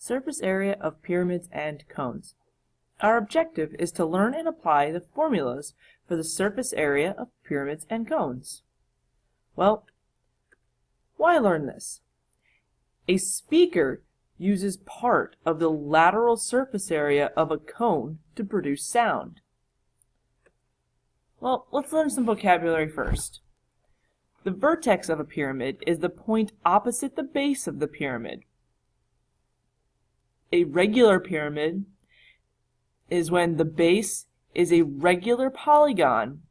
Surface area of pyramids and cones. Our objective is to learn and apply the formulas for the surface area of pyramids and cones. Well, why learn this? A speaker uses part of the lateral surface area of a cone to produce sound. Well, let's learn some vocabulary first. The vertex of a pyramid is the point opposite the base of the pyramid. A regular pyramid is when the base is a regular polygon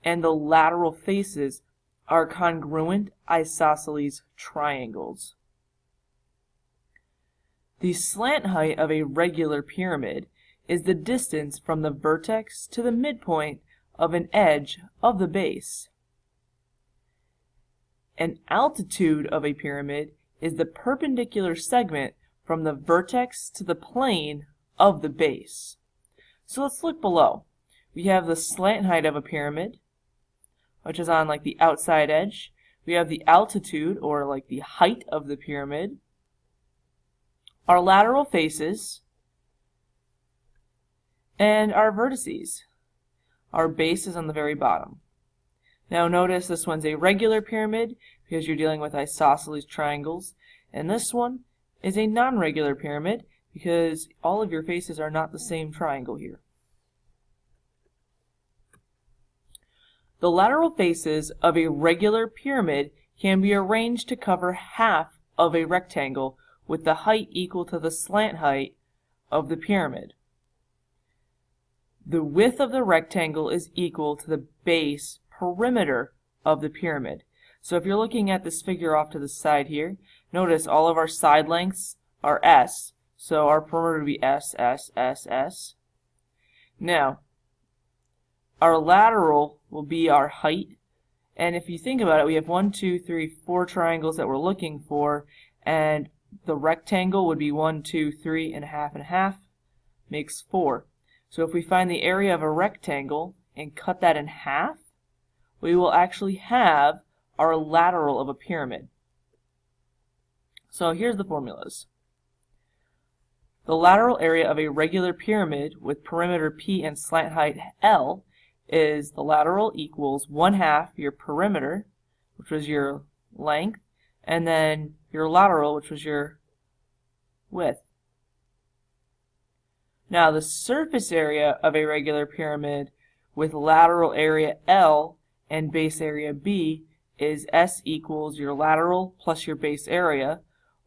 and the lateral faces are congruent isosceles triangles. The slant height of a regular pyramid is the distance from the vertex to the midpoint of an edge of the base. An altitude of a pyramid is the perpendicular segment from the vertex to the plane of the base. So let's look below. We have the slant height of a pyramid, which is on like the outside edge. We have the altitude, or like the height of the pyramid. Our lateral faces, and our vertices. Our base is on the very bottom. Now notice this one's a regular pyramid because you're dealing with isosceles triangles, and this one is a non-regular pyramid because all of your faces are not the same triangle here. The lateral faces of a regular pyramid can be arranged to cover half of a rectangle with the height equal to the slant height of the pyramid. The width of the rectangle is equal to the base perimeter of the pyramid. So if you're looking at this figure off to the side here, notice all of our side lengths are S, so our perimeter would be S, S, S, S. Now, our lateral will be our height, and if you think about it, we have 1, 2, 3, 4 triangles that we're looking for, and the rectangle would be 1, 2, 3, and a half, makes 4. So if we find the area of a rectangle and cut that in half, we will actually have our lateral of a pyramid. So here's the formulas. The lateral area of a regular pyramid with perimeter P and slant height L is the lateral equals 1/2 your perimeter, which was your length, and then your lateral, which was your width. Now the surface area of a regular pyramid with lateral area L and base area B is S equals your lateral plus your base area,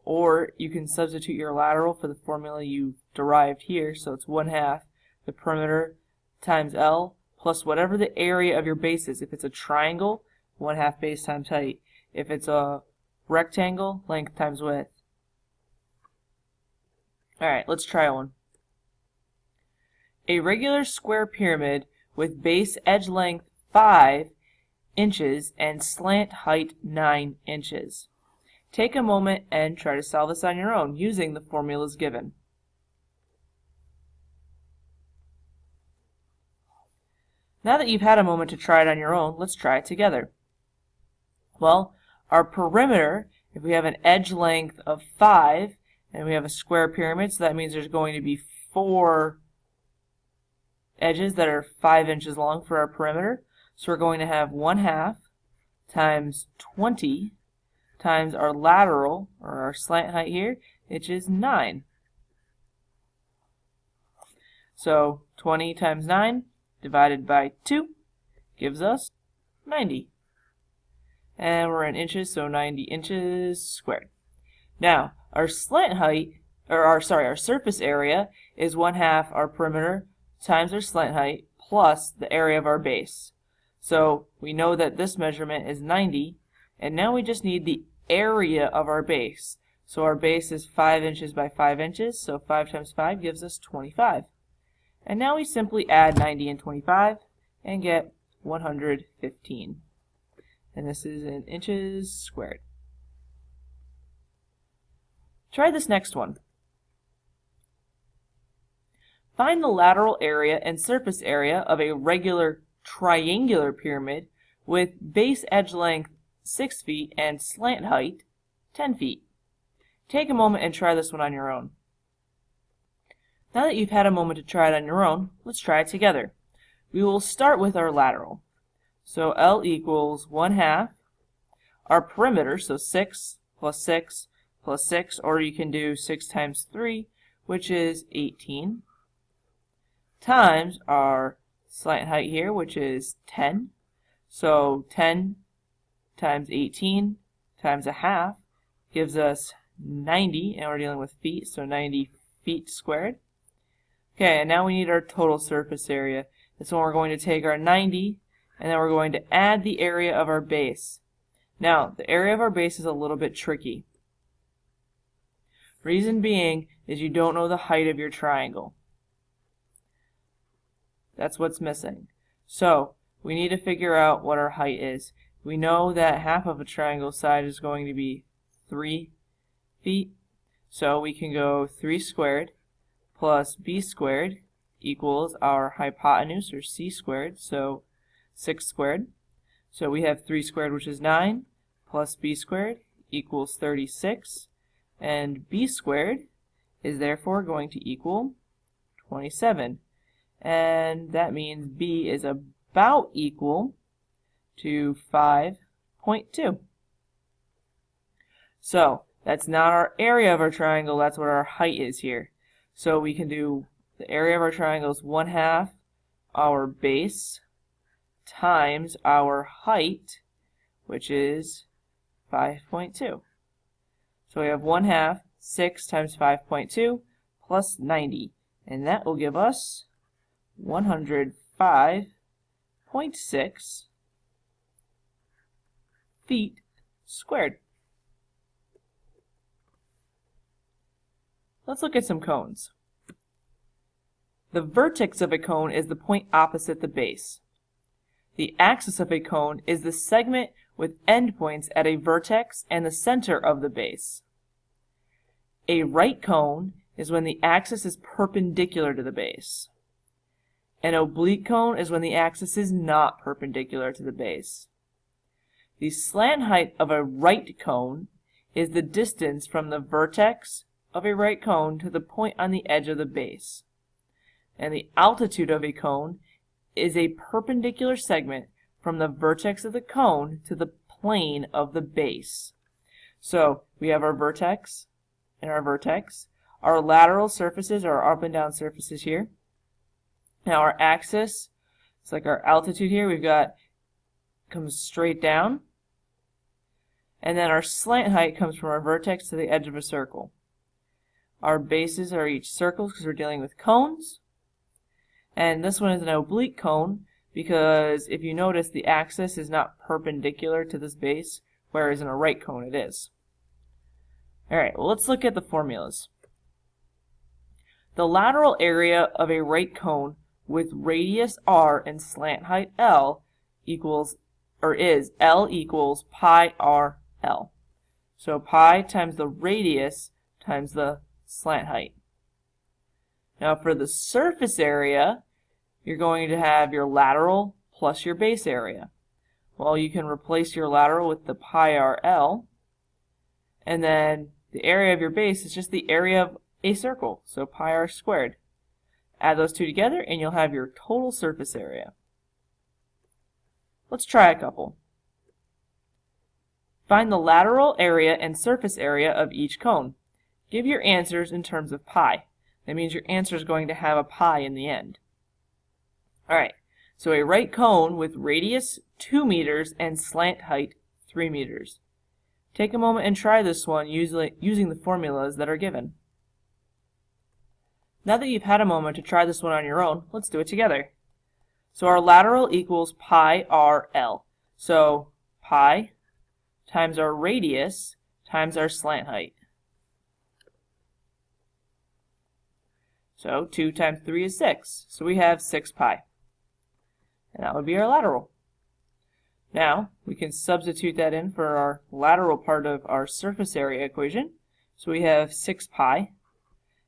or you can substitute your lateral for the formula you derived here, so it's 1/2 the perimeter times L plus whatever the area of your base is. If it's a triangle, 1/2 base times height. If it's a rectangle, length times width. Alright, let's try one. A regular square pyramid with base edge length 5 inches and slant height 9 inches. Take a moment and try to solve this on your own using the formulas given. Now that you've had a moment to try it on your own, let's try it together. Well, our perimeter, if we have an edge length of 5 and we have a square pyramid, so that means there's going to be 4 edges that are 5 inches long for our perimeter. So we're going to have 1/2 times 20 times our lateral, or our slant height here, which is 9. So 20 times 9 divided by 2 gives us 90. And we're in inches, so 90 inches squared. Now, our slant height, or our surface area is 1/2 our perimeter times our slant height plus the area of our base. So we know that this measurement is 90, and now we just need the area of our base. So our base is 5 inches by 5 inches, so 5 times 5 gives us 25. And now we simply add 90 and 25 and get 115. And this is in inches squared. Try this next one. Find the lateral area and surface area of a regular triangular pyramid with base edge length 6 feet and slant height 10 feet. Take a moment and try this one on your own. Now that you've had a moment to try it on your own, let's try it together. We will start with our lateral. So L equals 1/2. Our perimeter, so 6 plus 6 plus 6, or you can do 6 times 3, which is 18, times our slant height here, which is 10. So 10 times 18 times 1/2 gives us 90, and we're dealing with feet, so 90 feet squared. Okay, and now we need our total surface area. This one we're going to take our 90, and then we're going to add the area of our base. Now, the area of our base is a little bit tricky. Reason being is you don't know the height of your triangle. That's what's missing. So, we need to figure out what our height is. We know that half of a triangle side is going to be 3 feet. So we can go 3 squared plus b squared equals our hypotenuse, or c squared, so 6 squared. So we have 3 squared, which is 9, plus b squared equals 36, and b squared is therefore going to equal 27. And that means b is about equal to 5.2. So that's not our area of our triangle, that's what our height is here. So we can do the area of our triangle is 1/2 our base times our height, which is 5.2. So we have 1/2, 6 times 5.2 plus 90, and that will give us 105.6 feet squared. Let's look at some cones. The vertex of a cone is the point opposite the base. The axis of a cone is the segment with endpoints at a vertex and the center of the base. A right cone is when the axis is perpendicular to the base. An oblique cone is when the axis is not perpendicular to the base. The slant height of a right cone is the distance from the vertex of a right cone to the point on the edge of the base. And the altitude of a cone is a perpendicular segment from the vertex of the cone to the plane of the base. So we have our vertex and our vertex. Our lateral surfaces are our up and down surfaces here. Now our axis, it's like our altitude here, we've got comes straight down. And then our slant height comes from our vertex to the edge of a circle. Our bases are each circles because we're dealing with cones. And this one is an oblique cone because if you notice the axis is not perpendicular to this base, whereas in a right cone it is. Alright, well let's look at the formulas. The lateral area of a right cone with radius r and slant height L equals, or is, L equals pi r L. So pi times the radius times the slant height. Now for the surface area, you're going to have your lateral plus your base area. Well, you can replace your lateral with the pi r L, and then the area of your base is just the area of a circle, so pi r squared. Add those two together and you'll have your total surface area. Let's try a couple. Find the lateral area and surface area of each cone. Give your answers in terms of pi. That means your answer is going to have a pi in the end. Alright, so a right cone with radius 2 meters and slant height 3 meters. Take a moment and try this one using the formulas that are given. Now that you've had a moment to try this one on your own, let's do it together. So our lateral equals pi r L. So pi times our radius times our slant height. So 2 times 3 is 6. So we have 6 pi. And that would be our lateral. Now, we can substitute that in for our lateral part of our surface area equation. So we have 6 pi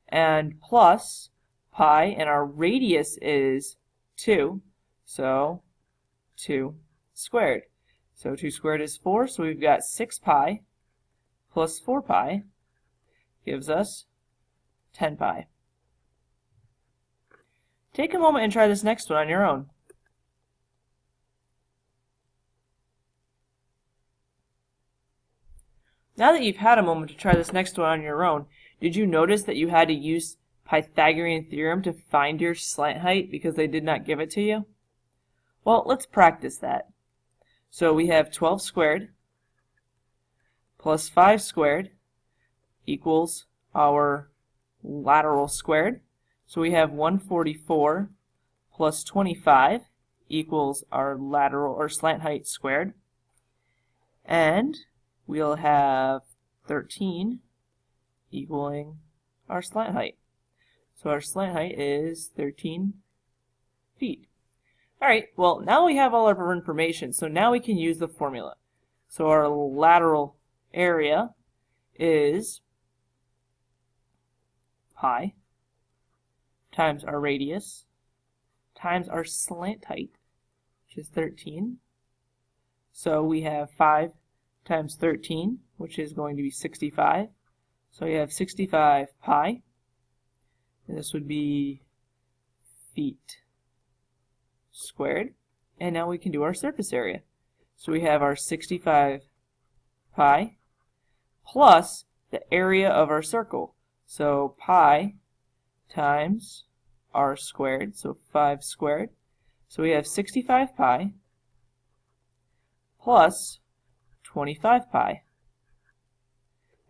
and plus pi, and our radius is 2. So 2 squared. So 2 squared is 4, so we've got 6 pi plus 4 pi gives us 10 pi. Take a moment and try this next one on your own. Now that you've had a moment to try this next one on your own, did you notice that you had to use Pythagorean theorem to find your slant height because they did not give it to you? Well, let's practice that. So we have 12 squared plus 5 squared equals our lateral squared. So we have 144 plus 25 equals our lateral or slant height squared. And we'll have 13 equaling our slant height. So our slant height is 13 feet. Alright, well now we have all of our information, so now we can use the formula. So our lateral area is pi times our radius times our slant height, which is 13. So we have 5 times 13, which is going to be 65. So we have 65 pi. And this would be feet squared. And now we can do our surface area. So we have our 65 pi plus the area of our circle. So pi times r squared, so 5 squared. So we have 65 pi plus 25 pi.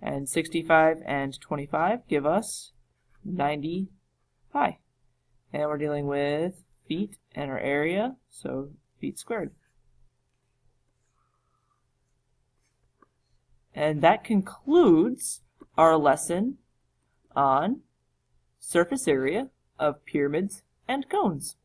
And 65 and 25 give us 90 pi. And we're dealing with feet and our area, so feet squared. And that concludes our lesson on surface area of pyramids and cones.